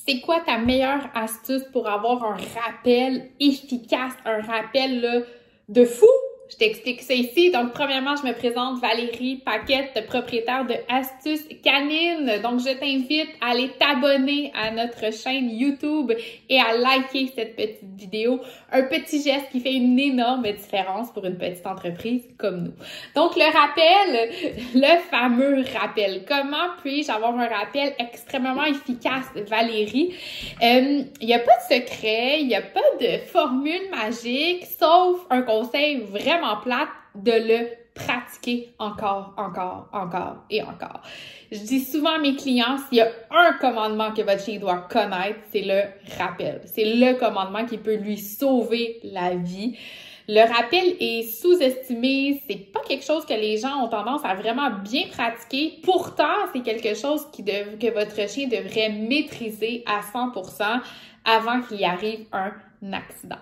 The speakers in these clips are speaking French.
C'est quoi ta meilleure astuce pour avoir un rappel efficace, un rappel là, de fou? Je t'explique ça ici. Donc, premièrement, je me présente Valérie Paquette, propriétaire de Astuces Canines. Donc, je t'invite à aller t'abonner à notre chaîne YouTube et à liker cette petite vidéo. Un petit geste qui fait une énorme différence pour une petite entreprise comme nous. Donc, le rappel, le fameux rappel. Comment puis-je avoir un rappel extrêmement efficace, Valérie? Il n'y a pas de secret, il n'y a pas de formule magique, sauf un conseil vraiment plate de le pratiquer encore et encore. Je dis souvent à mes clients, s'il y a un commandement que votre chien doit connaître, c'est le rappel. C'est le commandement qui peut lui sauver la vie. Le rappel est sous-estimé, c'est pas quelque chose que les gens ont tendance à vraiment bien pratiquer. Pourtant, c'est quelque chose que votre chien devrait maîtriser à 100% avant qu'il y arrive un accident.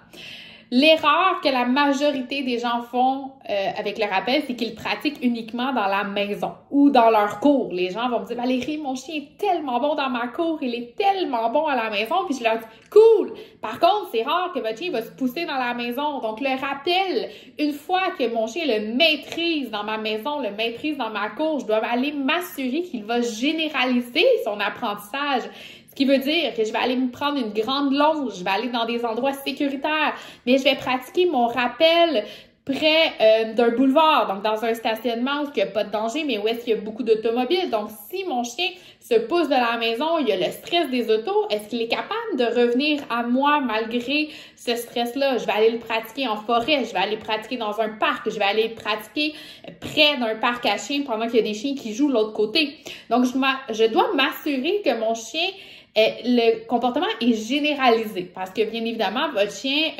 L'erreur que la majorité des gens font avec le rappel, c'est qu'ils pratiquent uniquement dans la maison ou dans leur cour. Les gens vont me dire « Valérie, mon chien est tellement bon dans ma cour, il est tellement bon à la maison. » Puis je leur dis « Cool! Par contre, c'est rare que votre chien va se pousser dans la maison. Donc, le rappel, une fois que mon chien le maîtrise dans ma maison, le maîtrise dans ma cour, je dois aller m'assurer qu'il va généraliser son apprentissage. Ce qui veut dire que je vais aller me prendre une grande longe, je vais aller dans des endroits sécuritaires, mais je vais pratiquer mon rappel près d'un boulevard, donc dans un stationnement où il n'y a pas de danger, mais où est-ce qu'il y a beaucoup d'automobiles. Donc, si mon chien se pousse de la maison, il y a le stress des autos, est-ce qu'il est capable de revenir à moi malgré ce stress-là? Je vais aller le pratiquer en forêt, je vais aller le pratiquer dans un parc, je vais aller le pratiquer près d'un parc à chiens pendant qu'il y a des chiens qui jouent de l'autre côté. Donc, je dois m'assurer que mon chien le comportement est généralisé parce que, bien évidemment, votre chien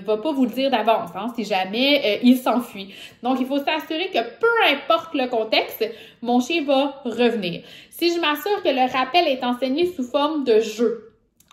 va pas vous le dire d'avance si jamais il s'enfuit. Donc, il faut s'assurer que peu importe le contexte, mon chien va revenir. Si je m'assure que le rappel est enseigné sous forme de jeu,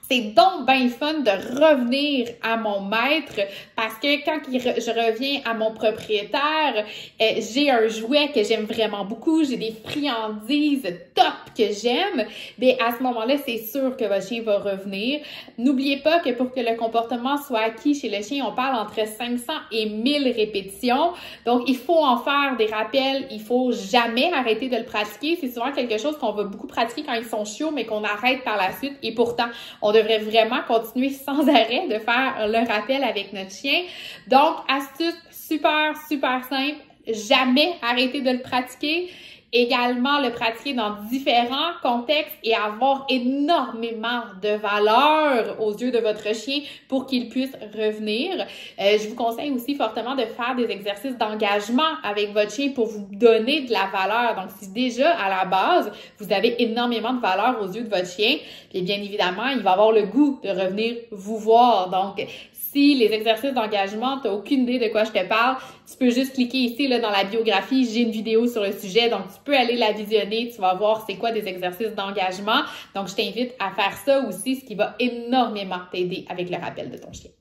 c'est donc bien fun de revenir à mon maître parce que quand je reviens à mon propriétaire, j'ai un jouet que j'aime vraiment beaucoup, j'ai des friandises top que j'aime, bien à ce moment-là, c'est sûr que votre chien va revenir. N'oubliez pas que pour que le comportement soit acquis chez le chien, on parle entre 500 et 1000 répétitions. Donc, il faut en faire des rappels, il faut jamais arrêter de le pratiquer. C'est souvent quelque chose qu'on va beaucoup pratiquer quand ils sont chiots, mais qu'on arrête par la suite et pourtant, on devrait vraiment continuer sans arrêt de faire le rappel avec notre chien. Donc, astuce super simple, jamais arrêter de le pratiquer. Également, le pratiquer dans différents contextes et avoir énormément de valeur aux yeux de votre chien pour qu'il puisse revenir. Je vous conseille aussi fortement de faire des exercices d'engagement avec votre chien pour vous donner de la valeur. Donc, si déjà, à la base, vous avez énormément de valeur aux yeux de votre chien, puis bien évidemment, il va avoir le goût de revenir vous voir. Donc, si les exercices d'engagement, tu n'as aucune idée de quoi je te parle, tu peux juste cliquer ici là, dans la biographie, j'ai une vidéo sur le sujet, donc tu peux aller la visionner, tu vas voir c'est quoi des exercices d'engagement. Donc, je t'invite à faire ça aussi, ce qui va énormément t'aider avec le rappel de ton chien.